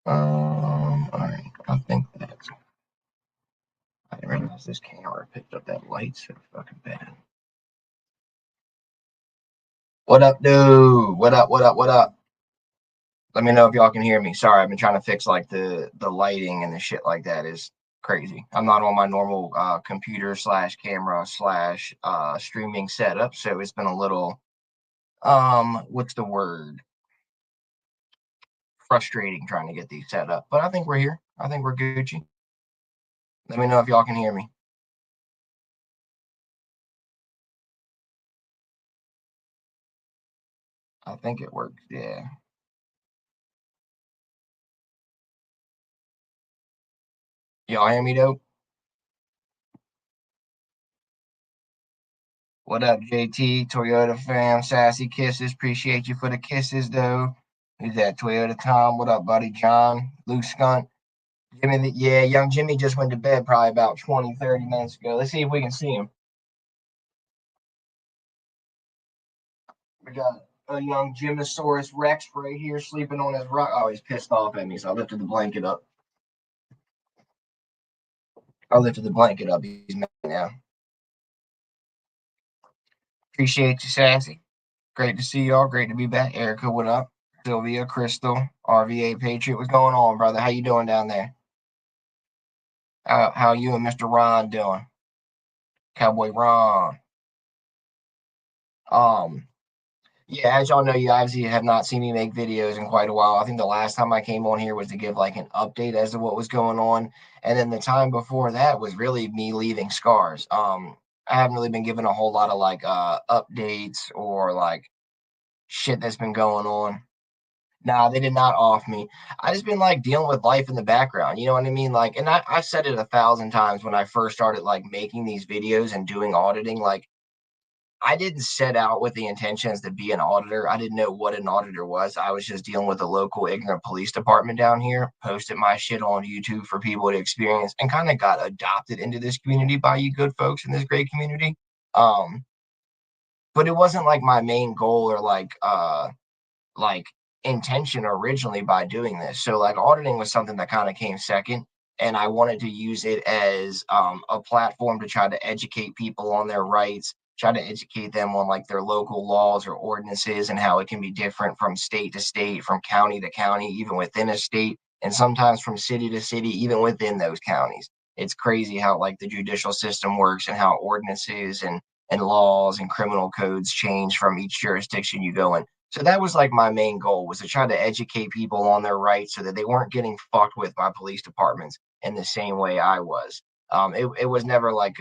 Alright, I think that's. I didn't realize this camera picked up that light so fucking bad. What up, dude? What up? What up? What up? Let me know if y'all can hear me. Sorry, I've been trying to fix like the lighting and the shit like that is crazy. I'm not on my normal computer slash camera slash streaming setup, so it's been a little what's the word? Frustrating trying to get these set up. But I think we're here. I think we're Gucci. Let me know if y'all can hear me. I think it works. Yeah. Y'all hear me though? What up, JT? Toyota fam, sassy kisses. Appreciate you for the kisses though. Who's that? Toyota Tom. What up, buddy? John, Loose Skunt. Jimmy, yeah, young Jimmy just went to bed probably about 20, 30 minutes ago. Let's see if we can see him. We got a young Jimosaurus Rex right here sleeping on his rock. Oh, he's pissed off at me, so I lifted the blanket up. He's mad now. Appreciate you, Sassy. Great to see y'all. Great to be back. Erica, what up? Sylvia, Crystal, RVA Patriot. What's going on, brother? How you doing down there? How you and Mr. Ron doing? Cowboy Ron. Um, yeah, as y'all know, you obviously have not seen me make videos in quite a while. I think the last time I came on here was to give like an update as to what was going on. And then the time before that was really me leaving scars. I haven't really been given a whole lot of like updates or like shit that's been going on. Nah, they did not off me. I just been like dealing with life in the background. You know what I mean? Like, and I said it 1,000 times when I first started like making these videos and doing auditing. Like, I didn't set out with the intentions to be an auditor. I didn't know what an auditor was. I was just dealing with a local ignorant police department down here, posted my shit on YouTube for people to experience, and kind of got adopted into this community by you good folks in this great community. Um, but it wasn't like my main goal or like intention originally by doing this. So like auditing was something that kind of came second, and I wanted to use it as a platform to try to educate people on their rights, try to educate them on like their local laws or ordinances and how it can be different from state to state, from county to county, even within a state, and sometimes from city to city, even within those counties. It's crazy how like the judicial system works and how ordinances and laws and criminal codes change from each jurisdiction you go in. So that was like my main goal, was to try to educate people on their rights so that they weren't getting fucked with by police departments in the same way I was. It was never like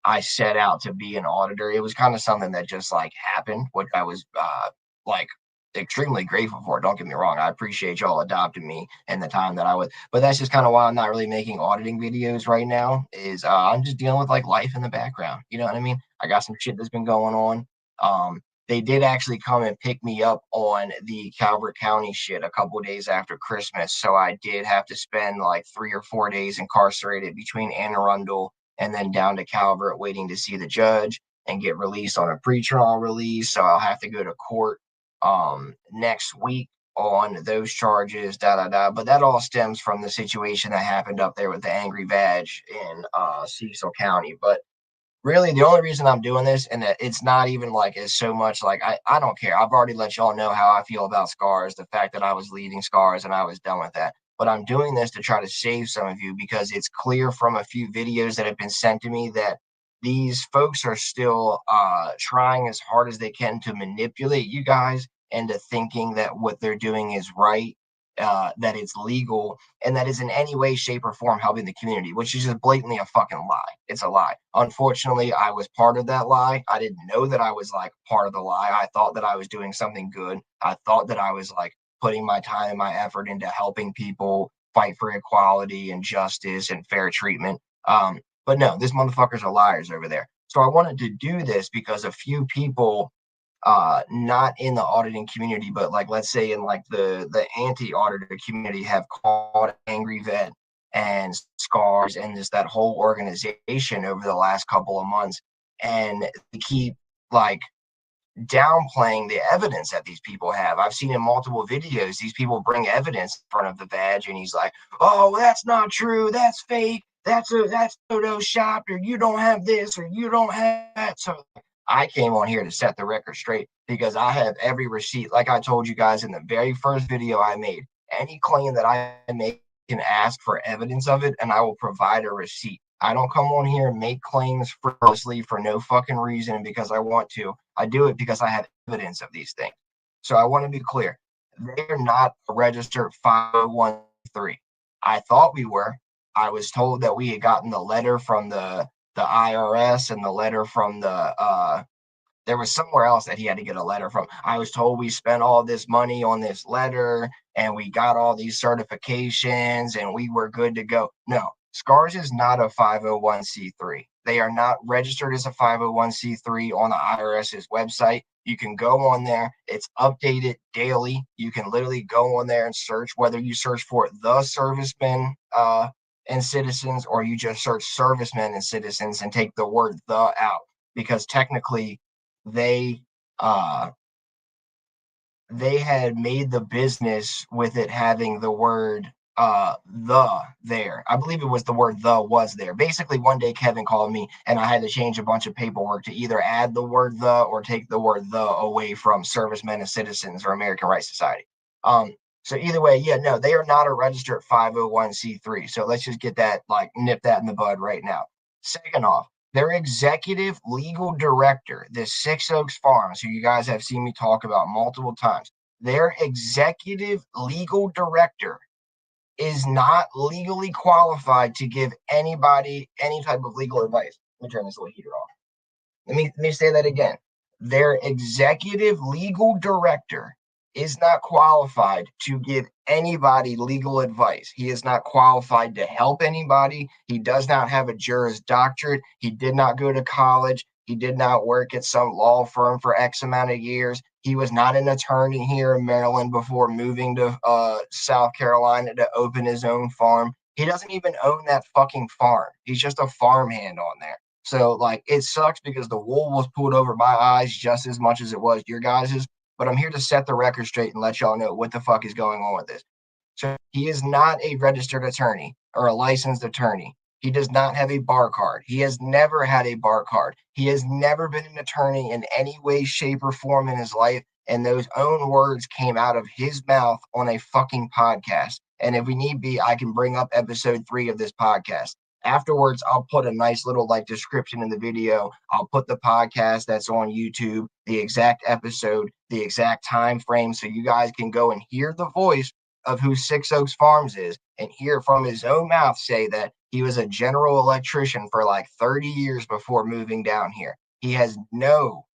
I set out to be an auditor. It was kind of something that just like happened, which I was like extremely grateful for. Don't get me wrong. I appreciate y'all adopting me and the time that I was, but that's just kind of why I'm not really making auditing videos right now, is I'm just dealing with like life in the background. You know what I mean? I got some shit that's been going on. They did actually come and pick me up on the Calvert County shit a couple days after Christmas. So I did have to spend like 3 or 4 days incarcerated between Anne Arundel and then down to Calvert waiting to see the judge and get released on a pretrial release. So I'll have to go to court next week on those charges, da da da. But that all stems from the situation that happened up there with the angry vag in Cecil County. But really the only reason I'm doing this, and it's not even like it's so much like I don't care. I've already let y'all know how I feel about scars, the fact that I was leading scars and I was done with that. But I'm doing this to try to save some of you because it's clear from a few videos that have been sent to me that these folks are still trying as hard as they can to manipulate you guys into thinking that what they're doing is right, that it's legal, and that is in any way, shape, or form helping the community, which is just blatantly a fucking lie. It's a lie. Unfortunately, I was part of that lie. I didn't know that I was like part of the lie. I thought that I was doing something good. I thought that I was like putting my time and my effort into helping people fight for equality and justice and fair treatment. But no, these motherfuckers are liars over there. So I wanted to do this because a few people, not in the auditing community, but like let's say in like the anti-auditor community, have called Angry Vet and Scars and just that whole organization over the last couple of months, and they keep like downplaying the evidence that these people have. I've seen in multiple videos, these people bring evidence in front of the badge, and he's like, "Oh, that's not true. That's fake. That's photoshopped, or you don't have this, or you don't have that." So I came on here to set the record straight because I have every receipt. Like I told you guys in the very first video I made, any claim that I make can ask for evidence of it, and I will provide a receipt. I don't come on here and make claims frivolously for no fucking reason because I want to. I do it because I have evidence of these things. So I want to be clear. They're not a registered 501(c)(3). I thought we were. I was told that we had gotten the letter from the IRS and the letter from the there was somewhere else that he had to get a letter from. I was told we spent all this money on this letter and we got all these certifications and we were good to go. No, SCARS is not a 501(c)(3). They are not registered as a 501(c)(3) on the IRS's website. You can go on there. It's updated daily. You can literally go on there and search, whether you search for the servicemen and citizens, or you just search servicemen and citizens and take the word the out, because technically they had made the business with it having the word the there. I believe it was the word the was there. Basically, one day Kevin called me and I had to change a bunch of paperwork to either add the word the or take the word the away from servicemen and citizens or American Rights Society. So either way, yeah, no, they are not a registered 501(c)(3). So let's just get that, like, nip that in the bud right now. Second off, their executive legal director, this Six Oaks Farms, who you guys have seen me talk about multiple times, their executive legal director is not legally qualified to give anybody any type of legal advice. Let me turn this little heater off. Let me say that again. Their executive legal director is not qualified to give anybody legal advice. He is not qualified to help anybody. He does not have a Juris Doctorate. He did not go to college. He did not work at some law firm for X amount of years. He was not an attorney here in Maryland before moving to South Carolina to open his own farm. He doesn't even own that fucking farm. He's just a farmhand on there. So, like, it sucks because the wool was pulled over my eyes just as much as it was your guys's. But I'm here to set the record straight and let y'all know what the fuck is going on with this. So he is not a registered attorney or a licensed attorney. He does not have a bar card. He has never had a bar card. He has never been an attorney in any way, shape, or form in his life. And those own words came out of his mouth on a fucking podcast. And if we need be, I can bring up episode 3 of this podcast. Afterwards, I'll put a nice little like description in the video. I'll put the podcast that's on YouTube, the exact episode, the exact time frame, so you guys can go and hear the voice of who Six Oaks Farms is and hear from his own mouth say that he was a general electrician for like 30 years before moving down here. He has no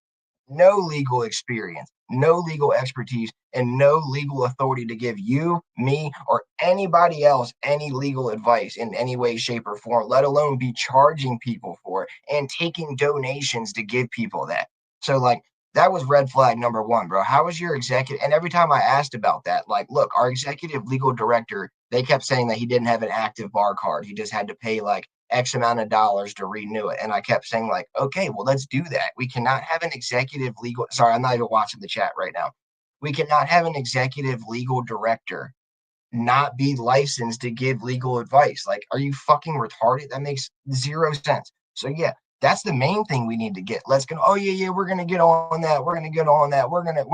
legal experience, no legal expertise, and no legal authority to give you, me, or anybody else any legal advice in any way, shape, or form, let alone be charging people for it and taking donations to give people that. So, like, that was red flag number 1, bro. How is your executive? And every time I asked about that, like, look, our executive legal director, they kept saying that he didn't have an active bar card. He just had to pay like X amount of dollars to renew it. And I kept saying, like, okay, well, let's do that. We cannot have an executive legal, sorry, I'm not even watching the chat right now. We cannot have an executive legal director not be licensed to give legal advice. Like, are you fucking retarded? That makes 0 sense. So yeah, that's the main thing we need to get. Let's go, oh yeah, we're gonna get on that. We're gonna get on that. We're gonna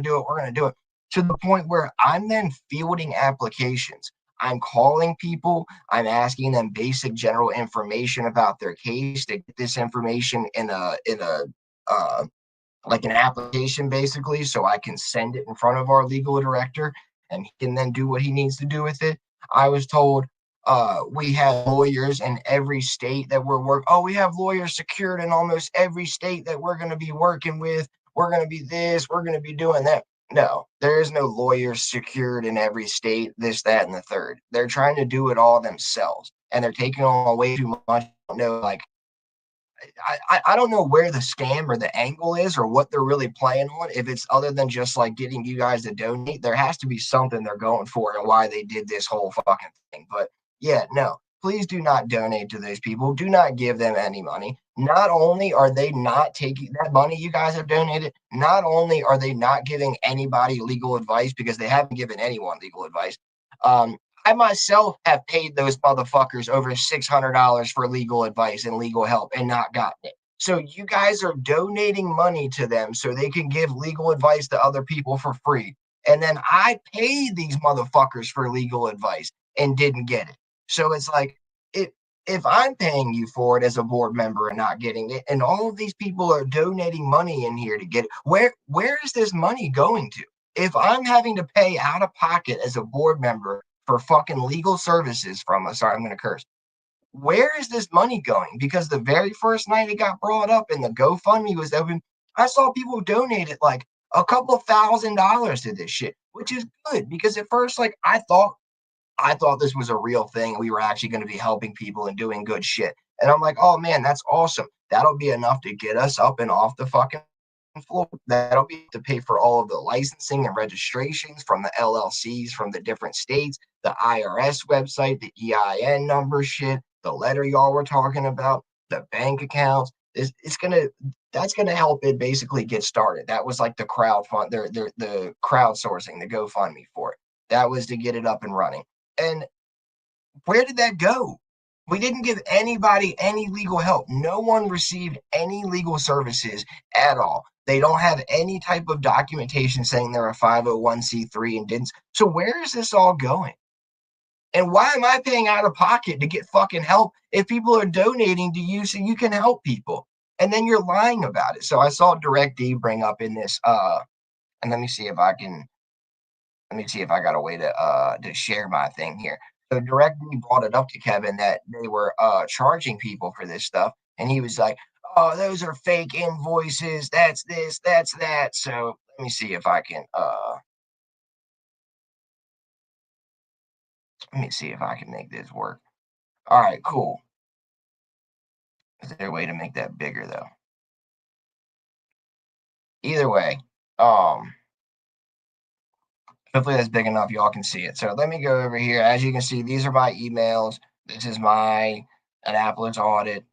do it. We're gonna do it. To the point where I'm then fielding applications. I'm calling people. I'm asking them basic general information about their case to get this information in a like an application, basically, so I can send it in front of our legal director and he can then do what he needs to do with it. I was told we have lawyers in every state that we're working. Oh, we have lawyers secured in almost every state that we're going to be working with. We're going to be this. We're going to be doing that. No, there is no lawyers secured in every state, this, that, and the third. They're trying to do it all themselves, and they're taking on way too much. Like, I don't know where the scam or the angle is or what they're really playing on. If it's other than just like getting you guys to donate, there has to be something they're going for and why they did this whole fucking thing. But yeah, no, please do not donate to those people. Do not give them any money. Not only are they not taking that money you guys have donated, not only are they not giving anybody legal advice because they haven't given anyone legal advice. I myself have paid those motherfuckers over $600 for legal advice and legal help and not gotten it. So you guys are donating money to them so they can give legal advice to other people for free. And then I paid these motherfuckers for legal advice and didn't get it. So it's like, if I'm paying you for it as a board member and not getting it, and all of these people are donating money in here to get it, where is this money going to? If I'm having to pay out of pocket as a board member for fucking legal services from us, sorry, I'm gonna curse. Where is this money going? Because the very first night it got brought up and the GoFundMe was open, I saw people donated like a couple $1,000s to this shit, which is good because at first, like I thought this was a real thing. We were actually going to be helping people and doing good shit. And I'm like, oh man, that's awesome. That'll be enough to get us up and off the fucking floor. That'll be to pay for all of the licensing and registrations from the LLCs from the different states, the IRS website, the EIN number shit, the letter y'all were talking about, the bank accounts. That's gonna help it basically get started. That was like the the crowdsourcing, the GoFundMe for it. That was to get it up and running. And where did that go? We didn't give anybody any legal help. No one received any legal services at all. They don't have any type of documentation saying they're a 501c3 and didn't. So where is this all going? And why am I paying out of pocket to get fucking help if people are donating to you so you can help people? And then you're lying about it. So I saw DirectD bring up in this and let me see if I got a way to share my thing here. So DirectD brought it up to Kevin that they were charging people for this stuff, and he was like, "Oh, those are fake invoices. That's this, that's that." So let me see if I can make this work. All right, cool. Is there a way to make that bigger though? Either way, hopefully that's big enough y'all can see it. So let me go over here. As you can see, these are my emails. This is my Annapolis audit.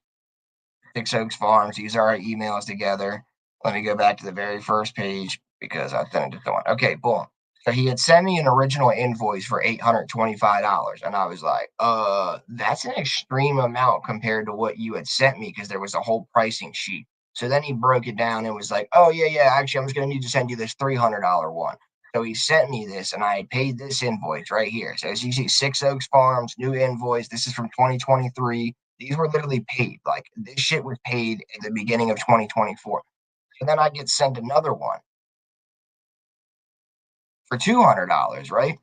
Six Oaks Farms. These are our emails together. Let me go back to the very first page because I sent it to someone. Okay, boom. So he had sent me an original invoice for $825. And I was like, that's an extreme amount compared to what you had sent me because there was a whole pricing sheet. So then he broke it down and was like, oh, yeah, actually, I'm just going to need to send you this $300 one. So he sent me this and I paid this invoice right here. So as you see, Six Oaks Farms, new invoice. This is from 2023. These were literally paid. Like this shit was paid at the beginning of 2024. And then I get sent another one for $200, right?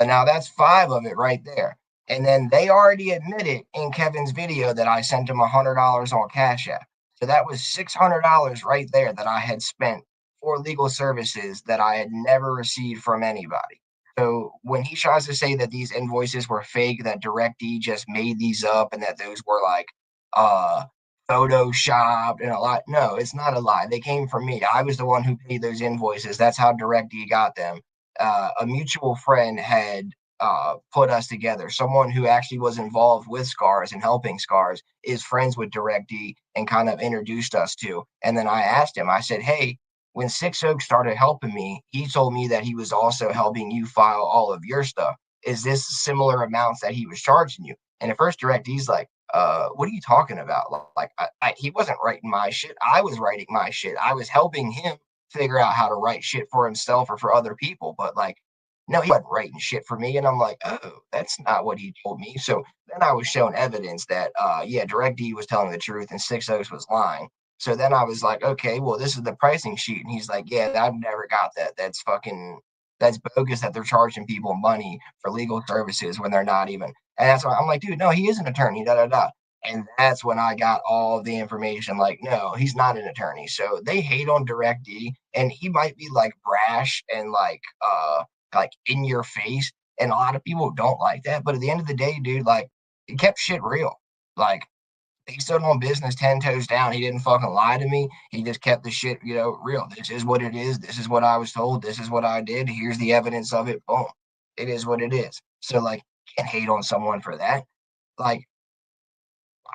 So now that's five of it right there. And then they already admitted in Kevin's video that I sent him $100 on Cash App. So that was $600 right there that I had spent for legal services that I had never received from anybody. So when he tries to say that these invoices were fake, that DirectD just made these up and that those were like uh photoshopped and a lot, no, it's not a lie. They came from me. I was the one who paid those invoices. That's how DirectD got them. A mutual friend had put us together. Someone who actually was involved with Scars and helping Scars is friends with DirectD and kind of introduced us to. And then I asked him, I said, hey, when Six Oaks started helping me, he told me that he was also helping you file all of your stuff. Is this similar amounts that he was charging you? And at first, DirectD's like, what are you talking about? Like, he wasn't writing my shit. I was writing my shit. I was helping him figure out how to write shit for himself or for other people. But like, no, he wasn't writing shit for me. And I'm like, oh, that's not what he told me. So then I was shown evidence that, yeah, DirectD was telling the truth and Six Oaks was lying. So then I was like, okay, well, this is the pricing sheet. And he's like, yeah, I've never got that. That's bogus that they're charging people money for legal services when they're not even. And that's why I'm like, dude, no, he is an attorney, da da da. And that's when I got all the information. Like, no, he's not an attorney. So they hate on DirectD, and he might be like brash and like in your face. And a lot of people don't like that. But at the end of the day, dude, like he kept shit real. Like he stood on business 10 toes down. He didn't fucking lie to me. He just kept the shit, real. This is what it is. This is what I was told. This is what I did. Here's the evidence of it. Boom. It is what it is. So like, can't hate on someone for that. Like,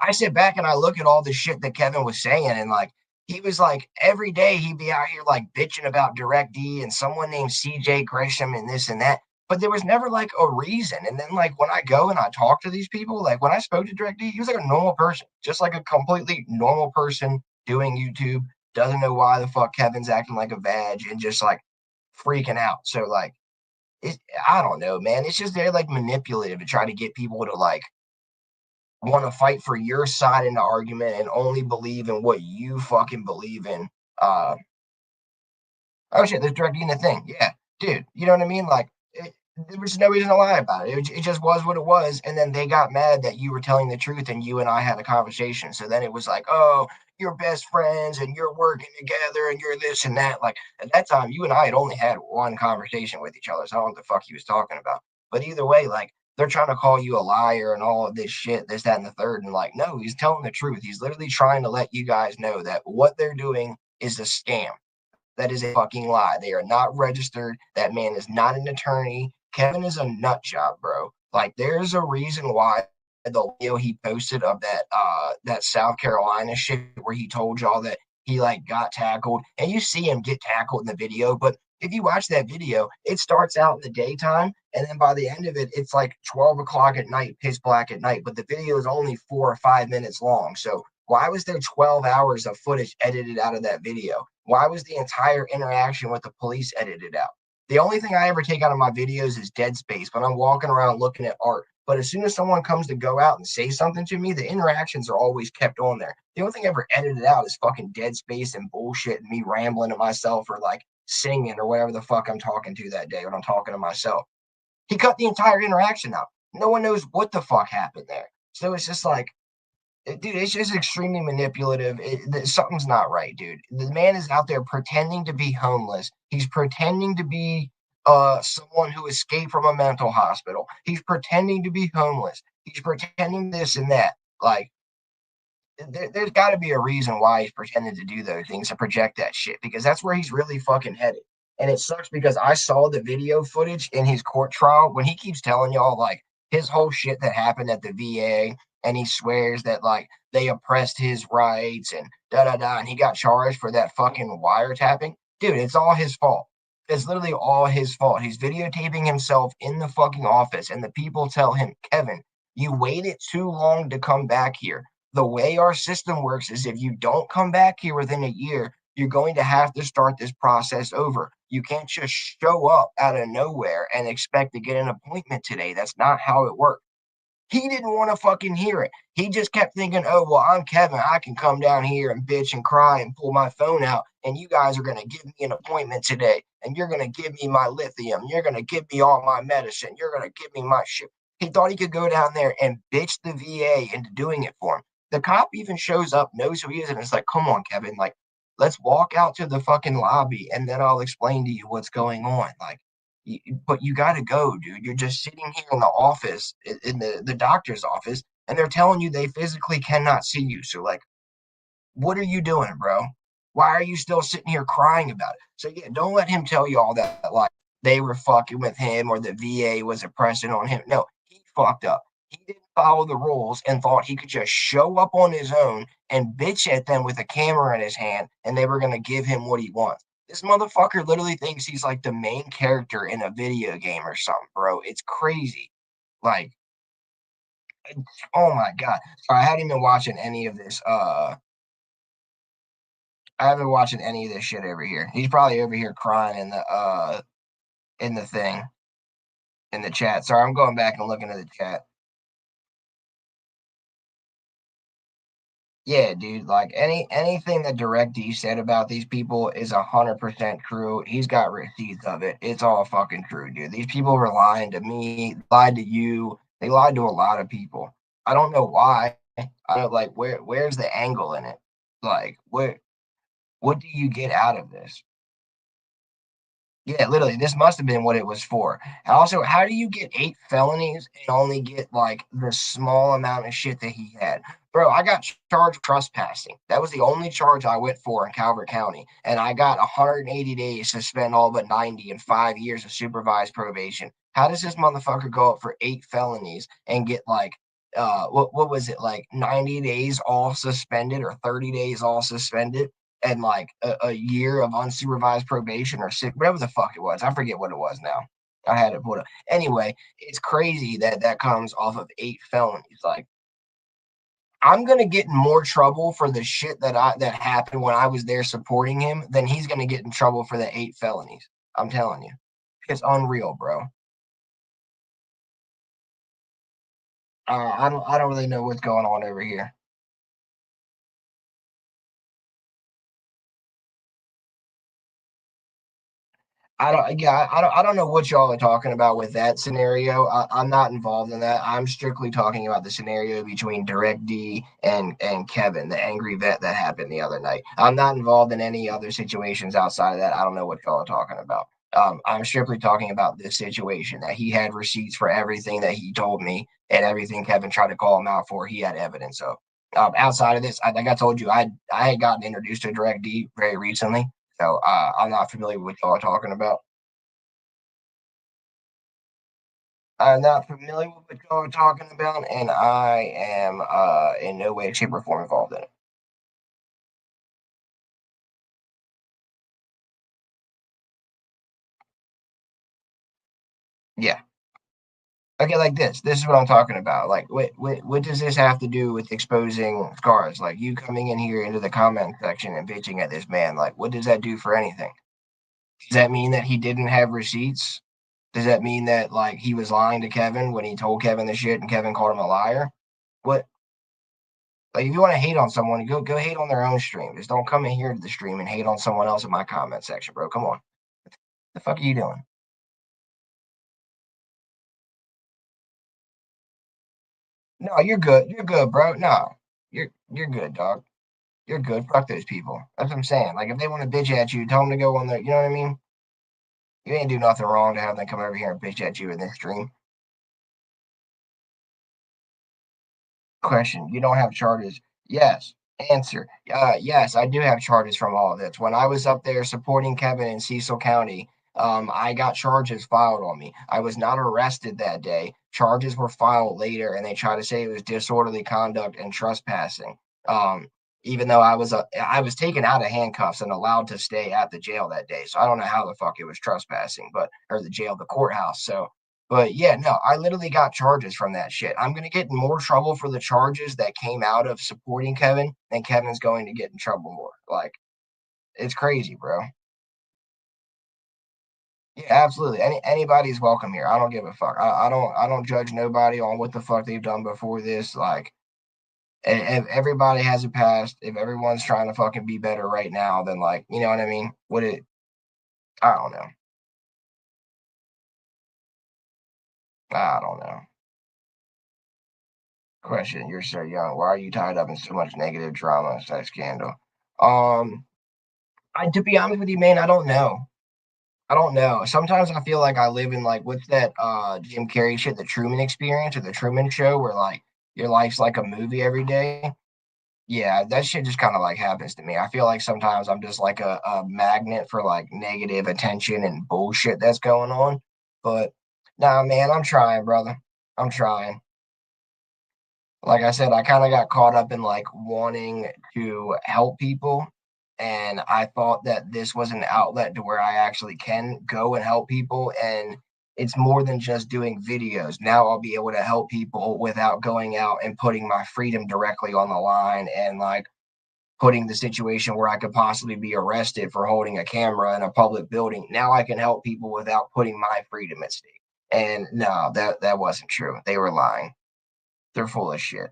I sit back and I look at all the shit that Kevin was saying, and like he was like every day he'd be out here like bitching about Direct D and someone named CJ Gresham and this and that. But there was never like a reason. And then like when I go and I talk to these people, like when I spoke to Direct D, he was like a normal person, just like a completely normal person doing YouTube, doesn't know why the fuck Kevin's acting like a badge and just like freaking out. So like it, I don't know, man. It's just they're like manipulative to try to get people to like want to fight for your side in the argument and only believe in what you fucking believe in. Uh, oh shit, there's directing the thing. Yeah, dude, you know what I mean? Like, there was no reason to lie about it. It just was what it was. And then they got mad that you were telling the truth and you and I had a conversation. So then it was like, oh, you're best friends and you're working together and you're this and that. Like, at that time, you and I had only had one conversation with each other. So I don't know what the fuck he was talking about. But either way, like, they're trying to call you a liar and all of this shit, this, that, and the third. And like, no, he's telling the truth. He's literally trying to let you guys know that what they're doing is a scam. That is a fucking lie. They are not registered. That man is not an attorney. Kevin is a nut job, bro. Like, there's a reason why the video he posted of that South Carolina shit where he told y'all that he like got tackled, and you see him get tackled in the video, but if you watch that video, it starts out in the daytime, and then by the end of it, it's like 12 o'clock at night, pitch black at night. But the video is only 4 or 5 minutes long. So why was there 12 hours of footage edited out of that video? Why was the entire interaction with the police edited out? The only thing I ever take out of my videos is dead space when I'm walking around looking at art. But as soon as someone comes to go out and say something to me, the interactions are always kept on there. The only thing ever edited out is fucking dead space and bullshit and me rambling to myself or like singing or whatever the fuck I'm talking to that day when I'm talking to myself. He cut the entire interaction out. No one knows what the fuck happened there. So it's just like, dude, it's just extremely manipulative. Something's not right, dude. The man is out there pretending to be homeless. He's pretending to be someone who escaped from a mental hospital. He's pretending to be homeless. He's pretending this and that. Like, there's got to be a reason why he's pretending to do those things to project that shit because that's where he's really fucking headed. And it sucks because I saw the video footage in his court trial when he keeps telling y'all like his whole shit that happened at the VA, and he swears that like they oppressed his rights and da da da, and he got charged for that fucking wiretapping. Dude, it's all his fault. It's literally all his fault. He's videotaping himself in the fucking office, and the people tell him, Kevin, you waited too long to come back here. The way our system works is if you don't come back here within a year, you're going to have to start this process over. You can't just show up out of nowhere and expect to get an appointment today. That's not how it works. He didn't want to fucking hear it. He just kept thinking, oh, well, I'm Kevin. I can come down here and bitch and cry and pull my phone out, and you guys are going to give me an appointment today, and you're going to give me my lithium. You're going to give me all my medicine. You're going to give me my shit. He thought he could go down there and bitch the VA into doing it for him. The cop even shows up, knows who he is, and it's like, come on, Kevin. Like, let's walk out to the fucking lobby, and then I'll explain to you what's going on. Like, but you got to go, dude. You're just sitting here in the office, in the doctor's office, and they're telling you they physically cannot see you. So, like, what are you doing, bro? Why are you still sitting here crying about it? So, yeah, don't let him tell you all that, like, they were fucking with him or the VA was oppressing on him. No, he fucked up. He didn't follow the rules and thought he could just show up on his own and bitch at them with a camera in his hand and they were going to give him what he wants. This motherfucker literally thinks he's like the main character in a video game or something, bro. It's crazy. Like, oh my God. I haven't been watching any of this. I haven't been watching any of this shit over here. He's probably over here crying in the thing in the chat. Sorry, I'm going back and looking at the chat. Yeah, dude, like anything that Direct D said about these people is 100% true. He's got receipts of it. It's all fucking true, dude. These people were lying to me, lied to you. They lied to a lot of people. I don't know why. I don't like where's the angle in it? Like what do you get out of this? Yeah, literally, this must have been what it was for. Also, how do you get 8 felonies and only get like the small amount of shit that he had? Bro, I got charged trespassing. That was the only charge I went for in Calvert County. And I got 180 days to spend all but 90 and 5 years of supervised probation. How does this motherfucker go up for 8 felonies and get like what was it, like 90 days all suspended or 30 days all suspended, and like a year of unsupervised probation or sick, whatever the fuck it was. I forget what it was now. I had it pulled up. Anyway, it's crazy that that comes off of 8 felonies. Like, I'm gonna get in more trouble for the shit that happened when I was there supporting him than he's gonna get in trouble for the 8 felonies. I'm telling you, it's unreal, bro. I don't really know what's going on over here. I don't know what y'all are talking about with that scenario. I'm not involved in that. I'm strictly talking about the scenario between Direct D and Kevin, the angry vet that happened the other night. I'm not involved in any other situations outside of that. I don't know what y'all are talking about. I'm strictly talking about this situation that he had receipts for everything that he told me, and everything Kevin tried to call him out for, he had evidence of. Outside of this, like I told you, I had gotten introduced to Direct D very recently, so I'm not familiar with what y'all are talking about. I'm not familiar with what y'all are talking about, and I am in no way, shape, or form involved in it. Yeah. Okay, like this. This is what I'm talking about. Like, what does this have to do with exposing scars? Like, you coming in here into the comment section and bitching at this man. Like, what does that do for anything? Does that mean that he didn't have receipts? Does that mean that like he was lying to Kevin when he told Kevin the shit and Kevin called him a liar? What, like, if you want to hate on someone, go hate on their own stream. Just don't come in here to the stream and hate on someone else in my comment section, bro. Come on. The fuck are you doing? No, you're good. You're good, bro. No, you're good, dog. You're good. Fuck those people. That's what I'm saying. Like, if they want to bitch at you, tell them to go on there. You know what I mean? You ain't do nothing wrong to have them come over here and bitch at you in this stream. Question: You don't have charges? Yes. Answer: Yes, I do have charges from all of this. When I was up there supporting Kevin in Cecil County, I got charges filed on me. I was not arrested that day. Charges were filed later, and they tried to say it was disorderly conduct and trespassing. Even though I was taken out of handcuffs and allowed to stay at the jail that day, so I don't know how the fuck it was trespassing, but or the jail, the courthouse. So but yeah, no, I literally got charges from that shit. I'm gonna get in more trouble for the charges that came out of supporting Kevin than Kevin's going to get in trouble more. Like, it's crazy, bro. Yeah, absolutely. Anybody's welcome here. I don't give a fuck. I don't judge nobody on what the fuck they've done before this. Like, if everybody has a past, if everyone's trying to fucking be better right now, then like, you know what I mean? What it? I don't know. I don't know. Question: You're so young. Why are you tied up in so much negative drama, sex scandal? Um, to be honest with you, man, I don't know. I don't know. Sometimes I feel like I live in like what's that Jim Carrey shit, the Truman Experience or the Truman Show, where like your life's like a movie every day. Yeah, that shit just kind of like happens to me. I feel like sometimes I'm just like a magnet for like negative attention and bullshit that's going on. But nah, man, I'm trying, brother. I'm trying. Like I said, I kind of got caught up in like wanting to help people. And I thought that this was an outlet to where I actually can go and help people. And it's more than just doing videos. Now I'll be able to help people without going out and putting my freedom directly on the line and like putting the situation where I could possibly be arrested for holding a camera in a public building. Now I can help people without putting my freedom at stake. And no, that wasn't true. They were lying. They're full of shit.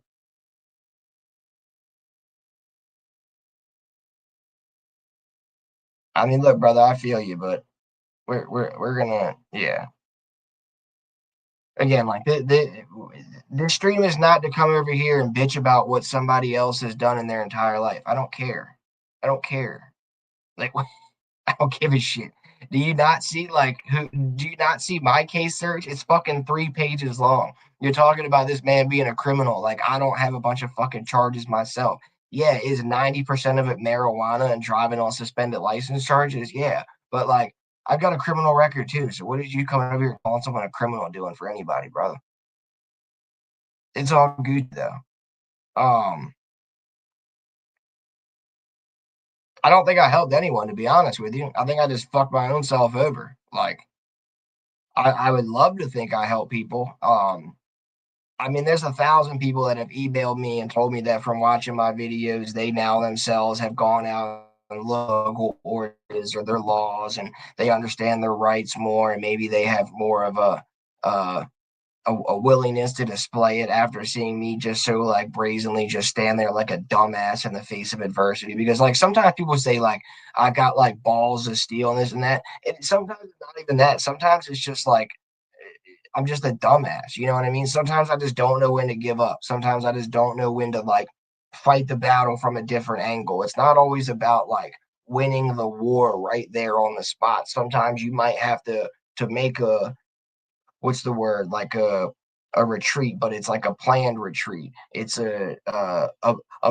I mean, look, brother, I feel you, but we're gonna, yeah. Again, like the stream is not to come over here and bitch about what somebody else has done in their entire life. I don't care. I don't care. Like, I don't give a shit. Do you not see like who? Do you not see my case search? It's fucking 3 pages long. You're talking about this man being a criminal. Like, I don't have a bunch of fucking charges myself. Yeah, is 90% of it marijuana and driving on suspended license charges? Yeah, but like I've got a criminal record too. So what did you come over here calling someone a criminal doing for anybody, brother? It's all good though. I don't think I helped anyone, to be honest with you. I think I just fucked my own self over. Like, I would love to think I help people. I mean, there's 1,000 people that have emailed me and told me that from watching my videos, they now themselves have gone out and local orders or their laws, and they understand their rights more, and maybe they have more of uh, a willingness to display it after seeing me just so like brazenly just stand there like a dumbass in the face of adversity. Because like sometimes people say like I got like balls of steel and this and that, and sometimes it's not even that. Sometimes it's just like I'm just a dumbass. You know what I mean? Sometimes I just don't know when to give up. Sometimes I just don't know when to like fight the battle from a different angle. It's not always about like winning the war right there on the spot. Sometimes you might have to make a what's the word, like a retreat, but it's like a planned retreat. It's a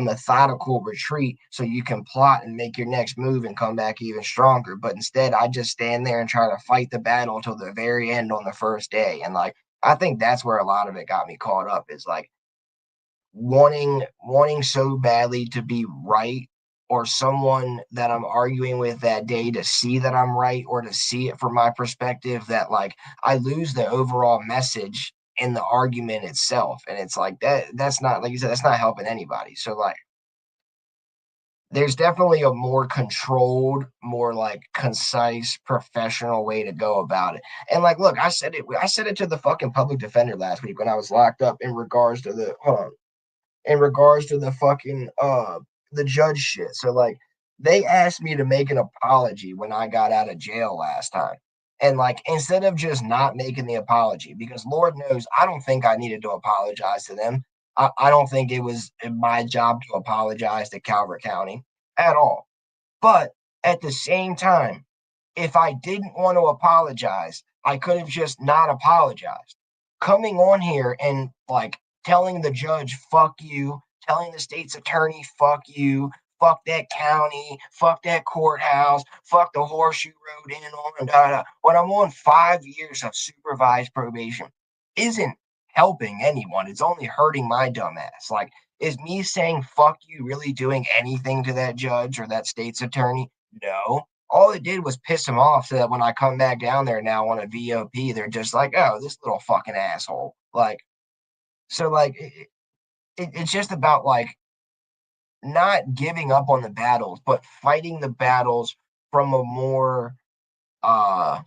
methodical retreat so you can plot and make your next move and come back even stronger. But instead, I just stand there and try to fight the battle until the very end on the first day. And like I think that's where a lot of it got me caught up is like wanting so badly to be right or someone that I'm arguing with that day to see that I'm right or to see it from my perspective that like I lose the overall message in the argument itself. And it's like that's not like you said, that's not helping anybody. So like there's definitely a more controlled, more like concise, professional way to go about it. And like, look, I said it to the fucking public defender last week when I was locked up in regards to the hold on, in regards to the fucking the judge shit. So like they asked me to make an apology when I got out of jail last time. And like instead of just not making the apology, because Lord knows I don't think I needed to apologize to them. I don't think it was my job to apologize to Calvert County at all. But at the same time, if I didn't want to apologize, I could have just not apologized. Coming on here and like telling the judge, fuck you, telling the state's attorney, fuck you, fuck that county, fuck that courthouse, fuck the horseshoe road in and on and when I'm on 5 years of supervised probation isn't helping anyone. It's only hurting my dumb ass. Like, is me saying fuck you really doing anything to that judge or that state's attorney? No. All it did was piss them off so that when I come back down there now on a VOP, they're just like, oh, this little fucking asshole. Like, so like it's just about like not giving up on the battles, but fighting the battles from a more uh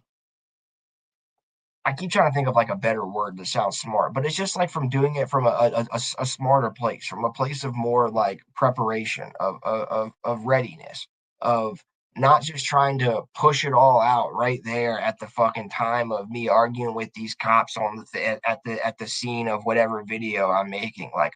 I keep trying to think of like a better word that sounds smart, but it's just like from doing it from a smarter place, from a place of more like preparation, of readiness, of not just trying to push it all out right there at the fucking time of me arguing with these cops on at the scene of whatever video I'm making. Like,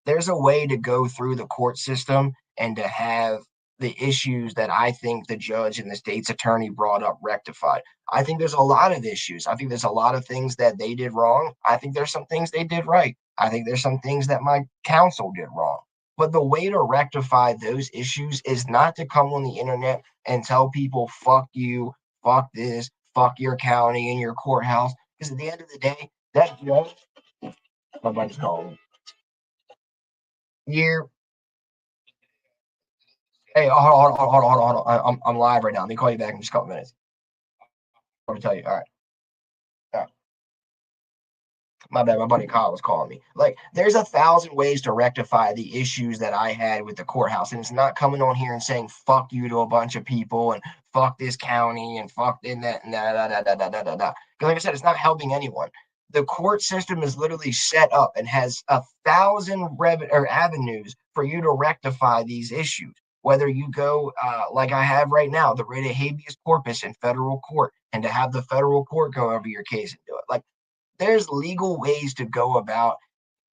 there's a way to go through the court system and to have the issues that I think the judge and the state's attorney brought up rectified. I think there's a lot of issues. I think there's a lot of things that they did wrong. I think there's some things they did right. I think there's some things that my counsel did wrong. But the way to rectify those issues is not to come on the internet and tell people, fuck you, fuck this, fuck your county and your courthouse. Because at the end of the day, that judge, my buddy's calling. You're, hey, hold on. I'm live right now. Let me call you back in just a couple minutes. I want to tell you. All right. All right. My bad, my buddy Kyle was calling me. Like, there's 1,000 ways to rectify the issues that I had with the courthouse, and it's not coming on here and saying "fuck you" to a bunch of people and "fuck this county" and "fuck in that and da da da da da da da da." Because, like I said, it's not helping anyone. The court system is literally set up and has 1,000 avenues for you to rectify these issues. Whether you go like I have right now, the writ of habeas corpus in federal court, and to have the federal court go over your case and do it. Like, there's legal ways to go about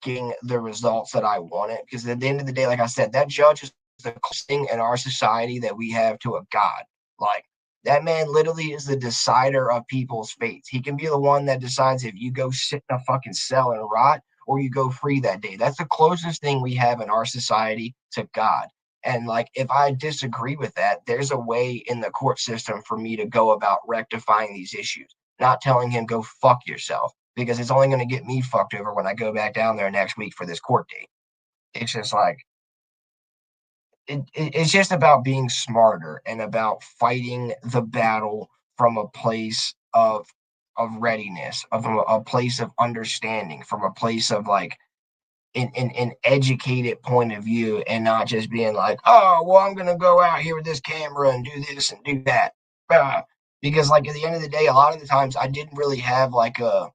getting the results that I wanted. Because at the end of the day, like I said, that judge is the closest thing in our society that we have to a God. Like, that man literally is the decider of people's fates. He can be the one that decides if you go sit in a fucking cell and rot or you go free that day. That's the closest thing we have in our society to God. And like, if I disagree with that, there's a way in the court system for me to go about rectifying these issues, not telling him go fuck yourself. because it's only going to get me fucked over when I go back down there next week for this court date. It's just like it's just about being smarter and about fighting the battle from a place of readiness, of a place of understanding, from a place of like an educated point of view, and not just being like, oh, well, I'm gonna go out here with this camera and do this and do that. Because like at the end of the day, a lot of the times I didn't really have like a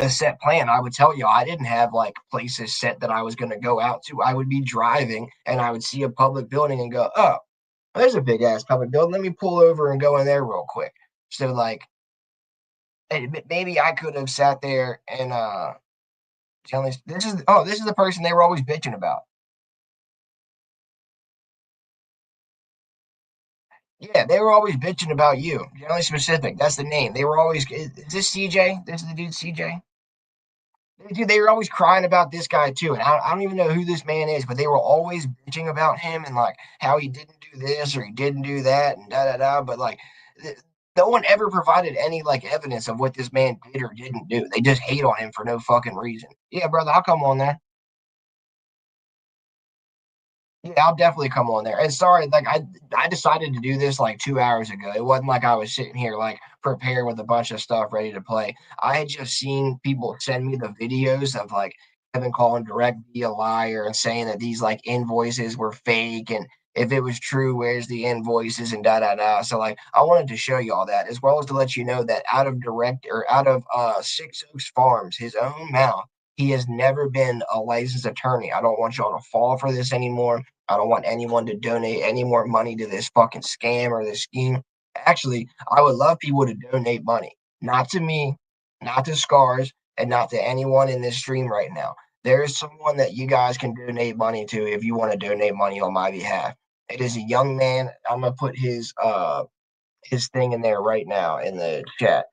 set plan. I would tell you I didn't have like places set that I was going to go out to. I would be driving and I would see a public building and go, oh, there's a big ass public building. Let me pull over and go in there real quick. So like maybe I could have sat there and telling this is the person they were always bitching about. Yeah, they were always bitching about you. Generally specific. That's the name. They were always is this CJ? This is the dude CJ? Dude, they were always crying about this guy too, and I don't even know who this man is, but they were always bitching about him and like how he didn't do this or he didn't do that and da da da. But like, no one ever provided any like evidence of what this man did or didn't do. They just hate on him for no fucking reason. Yeah, brother, I'll come on there. Yeah, I'll definitely come on there. And sorry, like I decided to do this like 2 hours ago. It wasn't like I was sitting here like prepared with a bunch of stuff ready to play. I had just seen people send me the videos of like Kevin calling Direct be a liar and saying that these like invoices were fake, and if it was true, where's the invoices and da da da. So like I wanted to show you all that, as well as to let you know that out of Direct or out of Six Oaks Farms, his own mouth, he has never been a licensed attorney. I don't want y'all to fall for this anymore. I don't want anyone to donate any more money to this fucking scam or this scheme. Actually, I would love people to donate money, not to me, not to Scars, and not to anyone in this stream right now. There is someone that you guys can donate money to if you want to donate money on my behalf. It is a young man. I'm gonna put his thing in there right now in the chat.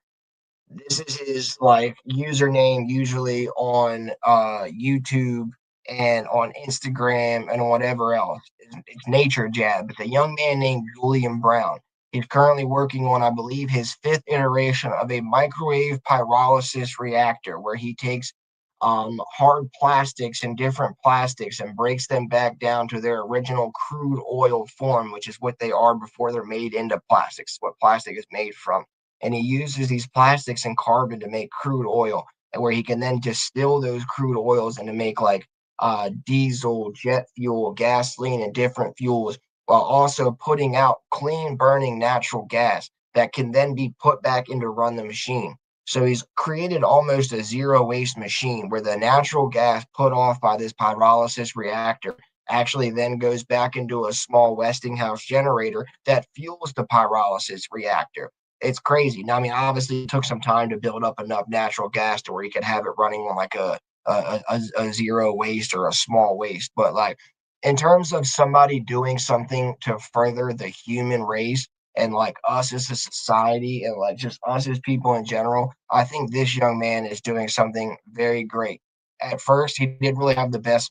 This is his like username usually on YouTube and on Instagram and whatever else. It's Nature Jab. But the young man named Julian Brown, he's currently working on, I believe, his fifth iteration of a microwave pyrolysis reactor, where he takes hard plastics and different plastics and breaks them back down to their original crude oil form, which is what they are before they're made into plastics, what plastic is made from. And he uses these plastics and carbon to make crude oil, and where he can then distill those crude oils and to make like diesel, jet fuel, gasoline, and different fuels, while also putting out clean burning natural gas that can then be put back in to run the machine. So he's created almost a zero waste machine where the natural gas put off by this pyrolysis reactor actually then goes back into a small Westinghouse generator that fuels the pyrolysis reactor. It's crazy. Now, I mean, obviously, it took some time to build up enough natural gas to where you could have it running on like a zero waste or a small waste. But like in terms of somebody doing something to further the human race and like us as a society and like just us as people in general, I think this young man is doing something very great. At first, he didn't really have the best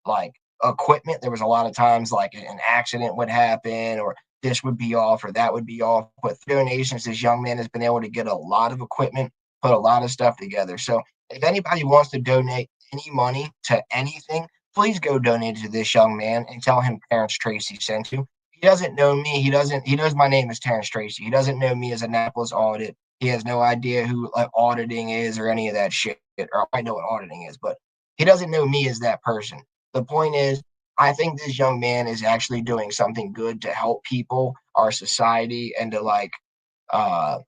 like equipment. There was a lot of times like an accident would happen or this would be off or that would be off. But through donations, this young man has been able to get a lot of equipment, put a lot of stuff together. So if anybody wants to donate any money to anything, please go donate to this young man and tell him Terrence Tracy sent you. He doesn't know me. He knows my name is Terrence Tracy. He doesn't know me as Annapolis Audit. He has no idea who like auditing is or any of that shit. Or I know what auditing is, but he doesn't know me as that person. The point is, I think this young man is actually doing something good to help people, our society, and to like uh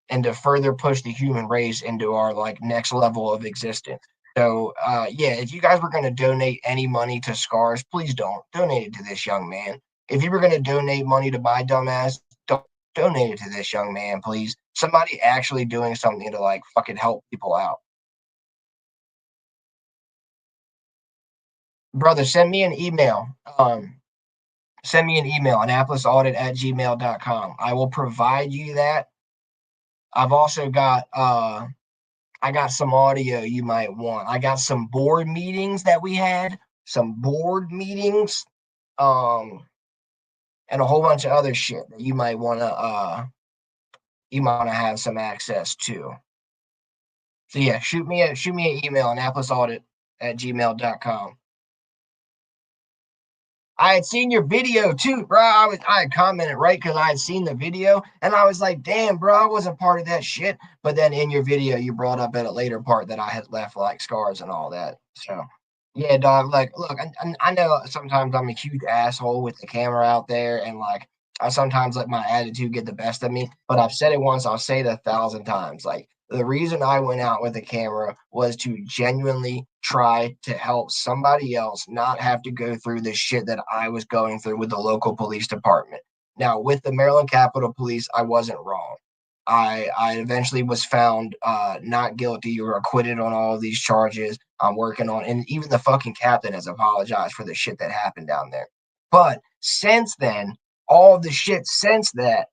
and to further push the human race into our like next level of existence. So yeah, if you guys were going to donate any money to Scars, please don't donate it to this young man. If you were going to donate money to my dumbass, don't donate it to this young man, please. Somebody actually doing something to like fucking help people out. Brother, send me an email. Send me an email, annapolisaudit@gmail.com. I will provide you that. I've also got I got some audio you might want. I got some board meetings that we had, some board meetings, um, and a whole bunch of other shit that you might wanna have some access to. So yeah, shoot me an email, annapolisaudit@gmail.com. I had seen your video too, bro. I had commented right because I had seen the video and I was like, damn, bro, I wasn't part of that shit. But then in your video, you brought up at a later part that I had left like scars and all that. So yeah, dog. Like, look, I know sometimes I'm a huge asshole with the camera out there, and like I sometimes let my attitude get the best of me. But I've said it once, I'll say it 1,000 times. Like the reason I went out with the camera was to genuinely try to help somebody else not have to go through the shit that I was going through with the local police department. Now, with the Maryland Capitol Police, I wasn't wrong. I eventually was found not guilty or acquitted on all of these charges. I'm working on, and even the fucking captain has apologized for the shit that happened down there. But since then, all of the shit since that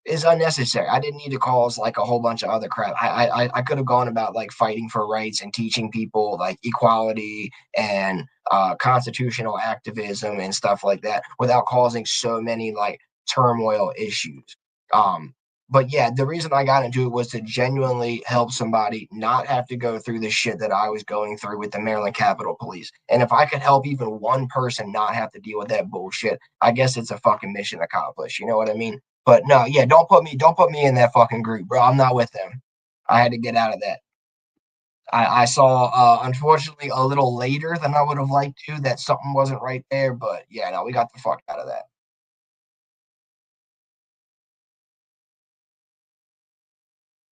is unnecessary. I didn't need to cause like a whole bunch of other crap. I could have gone about like fighting for rights and teaching people like equality and constitutional activism and stuff like that without causing so many like turmoil issues. Um, but yeah, the reason I got into it was to genuinely help somebody not have to go through the shit that I was going through with the Maryland Capitol Police. And if I could help even one person not have to deal with that bullshit, I guess it's a fucking mission accomplished. You know what I mean? But no, yeah, don't put me in that fucking group, bro. I'm not with them. I had to get out of that. I saw, unfortunately, a little later than I would have liked to that something wasn't right there. But yeah, no, we got the fuck out of that.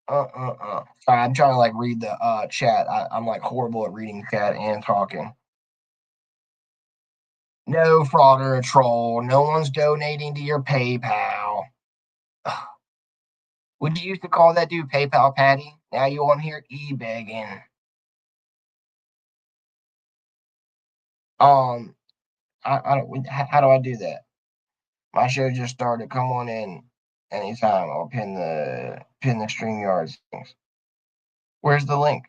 Sorry, I'm trying to like read the chat. I'm like horrible at reading chat and talking. No fraud or a troll. No one's donating to your PayPal. Would you used to call that dude PayPal Patty? Now you on here e-begging. Um, I don't. How do I do that? My show just started. Come on in anytime. I'll pin the StreamYard things. Where's the link?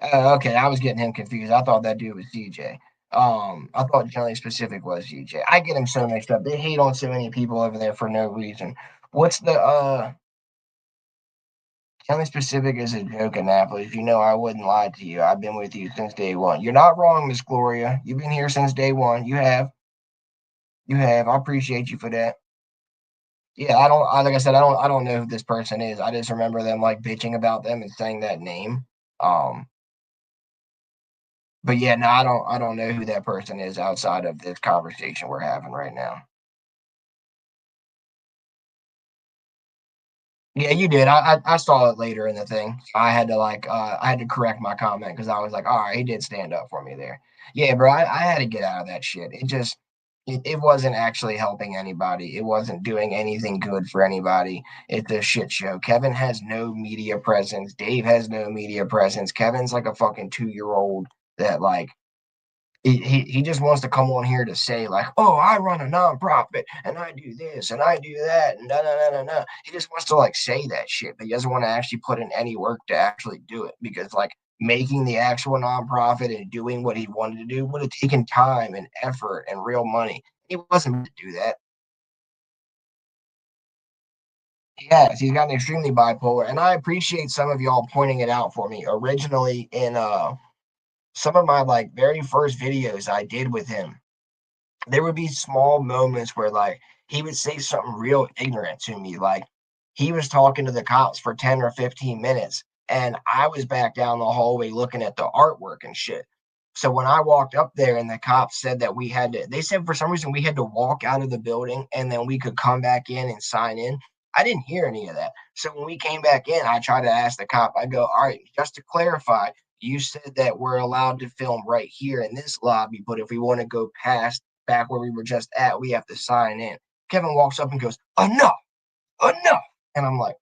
Okay, I was getting him confused. I thought that dude was DJ. I thought Jelly Specific was DJ. I get him so mixed up. They hate on so many people over there for no reason. What's the Jelly Specific is a joke, Annapolis. You know I wouldn't lie to you. I've been with you since day one. You're not wrong, Miss Gloria. You've been here since day one. You have. You have. I appreciate you for that. Yeah, like I said, I don't know who this person is. I just remember them like bitching about them and saying that name. Um, but yeah, no, I don't know who that person is outside of this conversation we're having right now. Yeah, you did. I saw it later in the thing. I had to correct my comment because I was like, all right, he did stand up for me there. Yeah, bro, I had to get out of that shit. It wasn't actually helping anybody. It wasn't doing anything good for anybody. It's a shit show. Kevin has no media presence. Dave has no media presence. Kevin's like a fucking 2-year old that like he just wants to come on here to say like, oh, I run a nonprofit and I do this and I do that and da da da da da. He just wants to like say that shit, but he doesn't want to actually put in any work to actually do it because like making the actual nonprofit and doing what he wanted to do would have taken time and effort and real money. He wasn't meant to do that. He has. He's gotten extremely bipolar, and I appreciate some of y'all pointing it out for me. Originally, in some of my like very first videos I did with him, there would be small moments where like he would say something real ignorant to me, like he was talking to the cops for 10 or 15 minutes and I was back down the hallway looking at the artwork and shit. So when I walked up there and the cops said that they said for some reason we had to walk out of the building and then we could come back in and sign in. I didn't hear any of that. So when we came back in, I tried to ask the cop, I go, all right, just to clarify, you said that we're allowed to film right here in this lobby, but if we want to go past back where we were just at, we have to sign in. Kevin walks up and goes, enough, enough. And I'm like,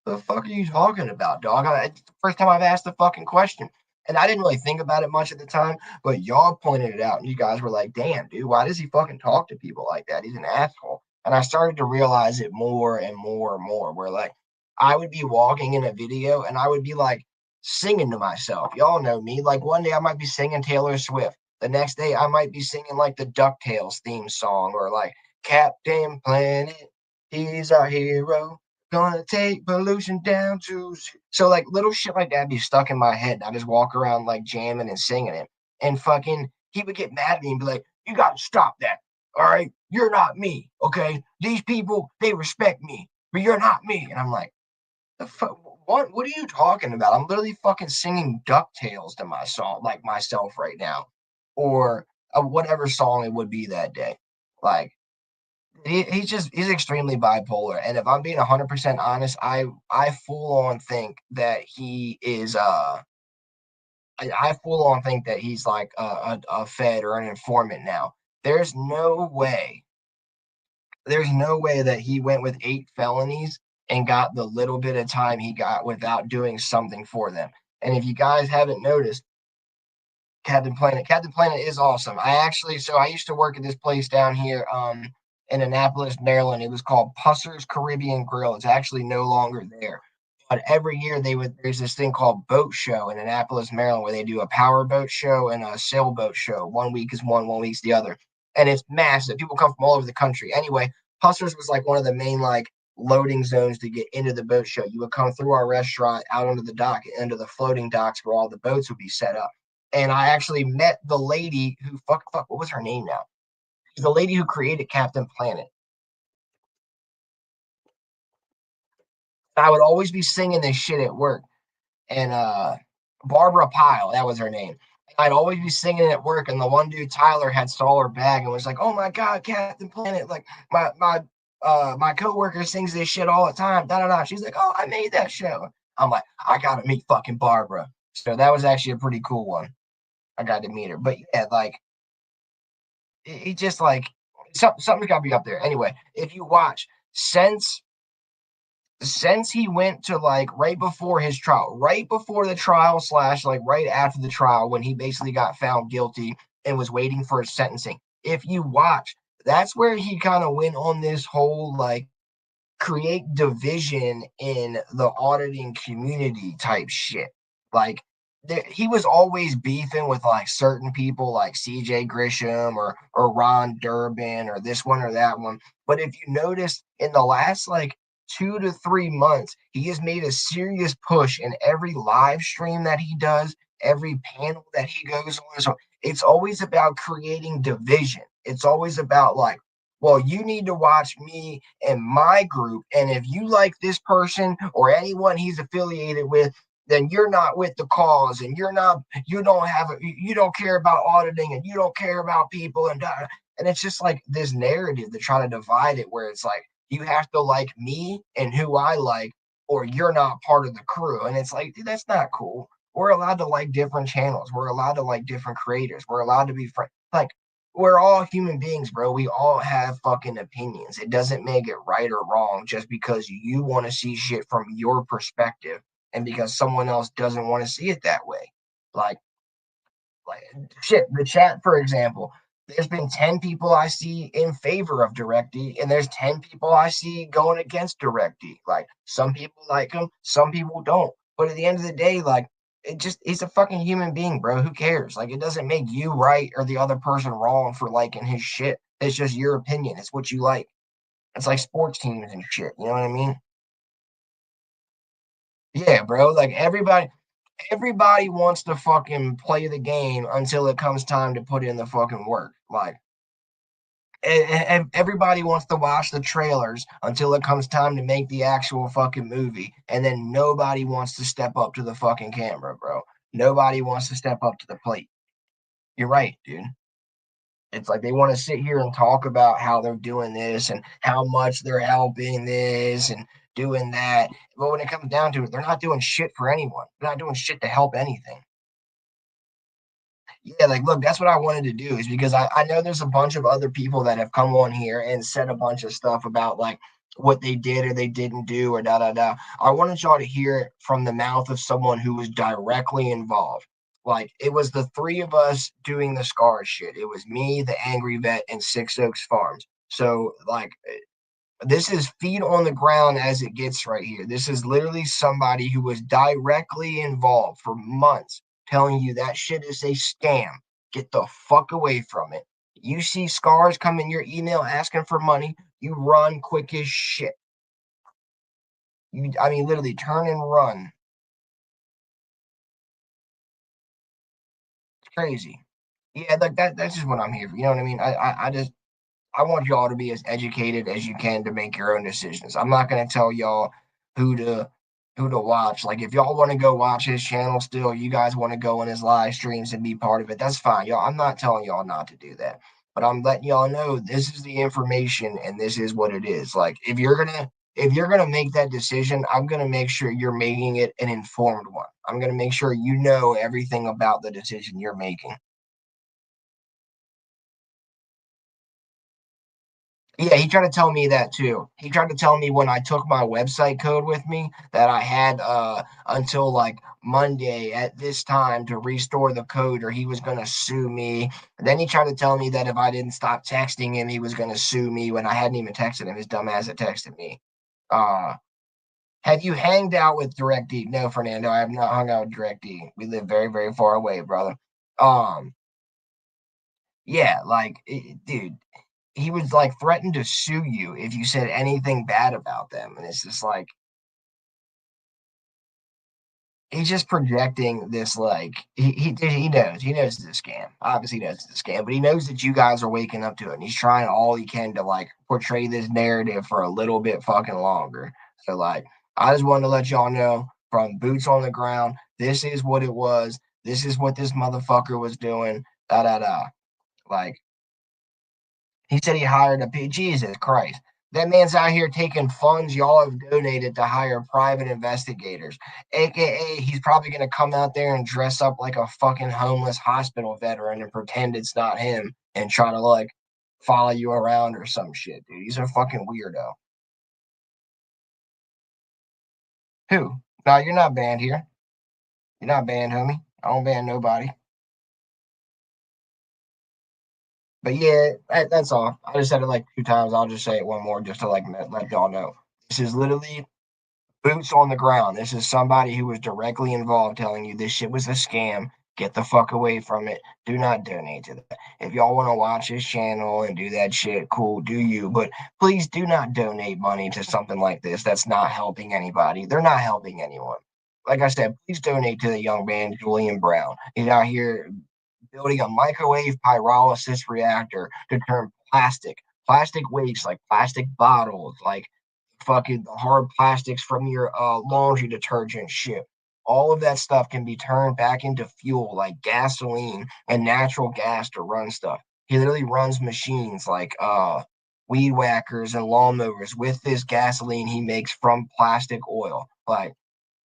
the fuck are you talking about, dog? It's the first time I've asked the fucking question. And I didn't really think about it much at the time, but y'all pointed it out. And you guys were like, damn, dude, why does he fucking talk to people like that? He's an asshole. And I started to realize it more and more and more, where like I would be walking in a video and I would be like singing to myself. Y'all know me. Like one day I might be singing Taylor Swift. The next day I might be singing like the DuckTales theme song or like Captain Planet, he's our hero. Gonna take pollution down to so like little shit like that be stuck in my head. I just walk around like jamming and singing it. And fucking he would get mad at me and be like, you gotta stop that. All right. You're not me. Okay. These people, they respect me, but you're not me. And I'm like, the fuck what are you talking about? I'm literally fucking singing DuckTales to my song, like myself right now. Or whatever song it would be that day. Like he's extremely bipolar, and if I'm being 100% honest, I full on think that he is I full on think that he's like a Fed or an informant now. There's no way, there's no way that he went with 8 felonies and got the little bit of time he got without doing something for them. And if you guys haven't noticed, Captain Planet is awesome. I used to work at this place down here in Annapolis, Maryland. It was called Pusser's Caribbean Grill. It's actually no longer there. But every year there's this thing called Boat Show in Annapolis, Maryland, where they do a power boat show and a sailboat show. 1 week is one week's the other. And it's massive. People come from all over the country. Anyway, Pusser's was like one of the main like loading zones to get into the boat show. You would come through our restaurant out onto the dock, into the floating docks where all the boats would be set up. And I actually met the lady who what was her name now? The lady who created Captain Planet. I would always be singing this shit at work. And Barbara Pyle, that was her name. I'd always be singing at work, and the one dude Tyler had saw her bag and was like, "Oh my god, Captain Planet! Like my coworker sings this shit all the time." Da da da. She's like, "Oh, I made that show." I'm like, "I gotta meet fucking Barbara." So that was actually a pretty cool one. I got to meet her, but yeah, like he just like something's got to be up there. Anyway, if you watch since he went to like right before his trial, right before the trial slash like right after the trial when he basically got found guilty and was waiting for his sentencing. If you watch, that's where he kind of went on this whole like create division in the auditing community type shit. Like he was always beefing with like certain people like CJ Grisham or Ron Durbin or this one or that one. But if you notice in the last like 2 to 3 months, he has made a serious push in every live stream that he does, every panel that he goes on. So it's always about creating division. It's always about like, well, you need to watch me and my group. And if you like this person or anyone he's affiliated with, then you're not with the cause and you don't care about auditing and you don't care about people. And it's just like this narrative to try to divide it where it's like, you have to like me and who I like, or you're not part of the crew. And it's like, dude, that's not cool. We're allowed to like different channels. We're allowed to like different creators. We're allowed to be friends. Like, we're all human beings, bro. We all have fucking opinions. It doesn't make it right or wrong just because you want to see shit from your perspective and because someone else doesn't want to see it that way. Like, like shit, the chat, for example, there's been 10 people I see in favor of DirectD, and there's 10 people I see going against DirectD. Like, some people like him, some people don't. But at the end of the day, like, he's a fucking human being, bro. Who cares? Like, it doesn't make you right or the other person wrong for liking his shit. It's just your opinion. It's what you like. It's like sports teams and shit. You know what I mean? Yeah, bro. Like, everybody wants to fucking play the game until it comes time to put in the fucking work. Like, and everybody wants to watch the trailers until it comes time to make the actual fucking movie. And then nobody wants to step up to the fucking camera, bro. Nobody wants to step up to the plate. You're right, dude. It's like they want to sit here and talk about how they're doing this and how much they're helping this and doing that. But when it comes down to it, they're not doing shit for anyone. They're not doing shit to help anything. Yeah, like, look, that's what I wanted to do is because I know there's a bunch of other people that have come on here and said a bunch of stuff about like what they did or they didn't do or da da da. I wanted y'all to hear it from the mouth of someone who was directly involved. Like, it was the three of us doing the scars shit. It was me, the Angry Vet, and Six Oaks Farms. So, like, this is feet on the ground as it gets right here. This is literally somebody who was directly involved for months telling you that shit is a scam. Get the fuck away from it. You see scars come in your email asking for money, you run quick as shit. I mean, literally turn and run. It's crazy. Yeah, like that's just what I'm here for. You know what I mean? I just I want y'all to be as educated as you can to make your own decisions. I'm not gonna tell y'all who to who to watch. Like if y'all want to go watch his channel still, you guys want to go in his live streams and be part of it, that's fine. Y'all, I'm not telling y'all not to do that. But I'm letting y'all know this is the information and this is what it is. Like if you're gonna make that decision, I'm gonna make sure you're making it an informed one. I'm gonna make sure you know everything about the decision you're making. Yeah, he tried to tell me that too. He tried to tell me when I took my website code with me that I had until like Monday at this time to restore the code or he was going to sue me. And then he tried to tell me that if I didn't stop texting him, he was going to sue me when I hadn't even texted him. His dumb ass had texted me. Uh, have you hanged out with DirectD? No, Fernando, I have not hung out with DirectD. We live very, very far away, brother. Um, yeah, like, dude, he was like threatened to sue you if you said anything bad about them. And it's just like he's just projecting this like he knows it's a scam. Obviously he knows it's a scam, but he knows that you guys are waking up to it and he's trying all he can to like portray this narrative for a little bit fucking longer. So like I just wanted to let y'all know from boots on the ground, this is what it was. This is what this motherfucker was doing. Da da da. Like he said he hired Jesus Christ. That man's out here taking funds y'all have donated to hire private investigators. AKA, he's probably going to come out there and dress up like a fucking homeless hospital veteran and pretend it's not him and try to like follow you around or some shit, dude. He's a fucking weirdo. Who? No, you're not banned here. You're not banned, homie. I don't ban nobody. But yeah, that's all. I just said it like 2 times. I'll just say it one more just to like let y'all know. This is literally boots on the ground. This is somebody who was directly involved telling you this shit was a scam. Get the fuck away from it. Do not donate to that. If y'all want to watch his channel and do that shit, cool, do you. But please do not donate money to something like this. That's not helping anybody. They're not helping anyone. Like I said, please donate to the young man, Julian Brown. He's out here building a microwave pyrolysis reactor to turn plastic waste like plastic bottles, like fucking hard plastics from your laundry detergent shit. All of that stuff can be turned back into fuel like gasoline and natural gas to run stuff. He literally runs machines like weed whackers and lawnmowers with this gasoline he makes from plastic oil. Like,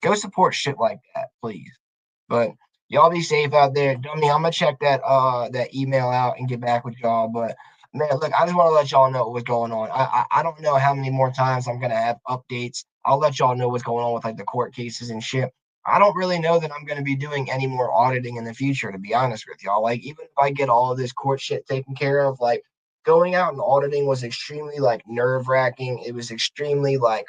go support shit like that, please. But y'all be safe out there. Dummy, I'm gonna check that email out and get back with y'all. But man, look, I just want to let y'all know what's going on. I don't know how many more times I'm gonna have updates. I'll let y'all know what's going on with like the court cases and shit. I don't really know that I'm gonna be doing any more auditing in the future, to be honest with y'all. Like, even if I get all of this court shit taken care of, like going out and auditing was extremely like nerve wracking. It was extremely like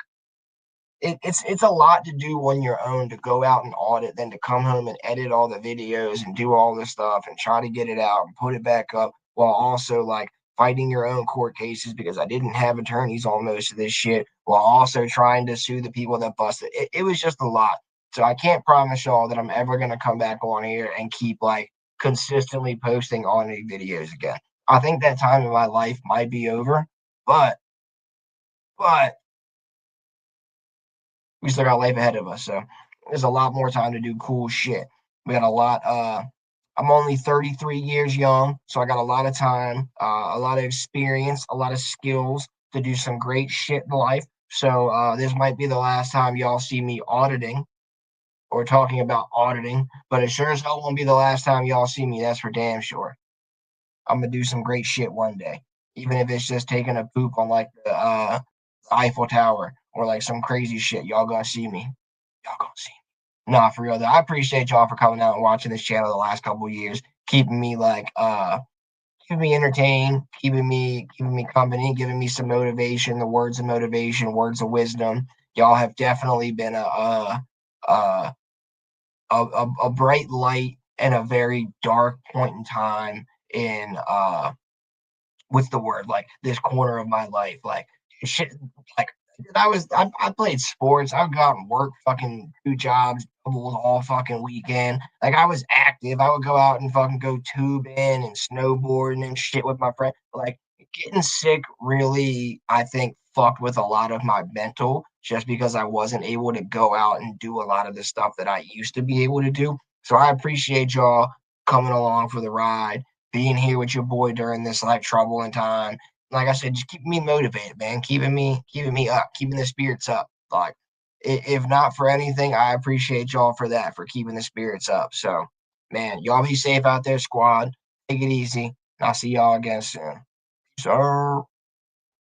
it's a lot to do on your own to go out and audit, then to come home and edit all the videos and do all this stuff and try to get it out and put it back up while also like fighting your own court cases because I didn't have attorneys on most of this shit while also trying to sue the people that busted. It was just a lot. So I can't promise y'all that I'm ever gonna come back on here and keep like consistently posting auditing videos again. I think that time in my life might be over, but but we still got life ahead of us. So there's a lot more time to do cool shit. We got a lot. I'm only 33 years young, so I got a lot of time, a lot of experience, a lot of skills to do some great shit in life. So this might be the last time y'all see me auditing or talking about auditing, but it sure as hell won't be the last time y'all see me. That's for damn sure. I'm gonna do some great shit one day, even if it's just taking a poop on like the Eiffel Tower or like some crazy shit. Y'all gonna see me. Y'all gonna see me. Nah, for real though. I appreciate y'all for coming out and watching this channel the last couple of years, keeping me like keeping me entertained, keeping me company, giving me some motivation, the words of motivation, words of wisdom. Y'all have definitely been a a bright light and a very dark point in time in what's the word, like this corner of my life, like shit, like I played sports. I would go out and work fucking 2 jobs, doubles all fucking weekend. Like, I was active. I would go out and fucking go tubing and snowboarding and shit with my friend. Like, getting sick really, I think, fucked with a lot of my mental just because I wasn't able to go out and do a lot of the stuff that I used to be able to do. So I appreciate y'all coming along for the ride, being here with your boy during this, like, troubling time. Like I said, just keeping me motivated, man. Keeping me up, keeping the spirits up. Like, if not for anything, I appreciate y'all for that, for keeping the spirits up. So, man, y'all be safe out there, squad. Take it easy. I'll see y'all again soon. Sir.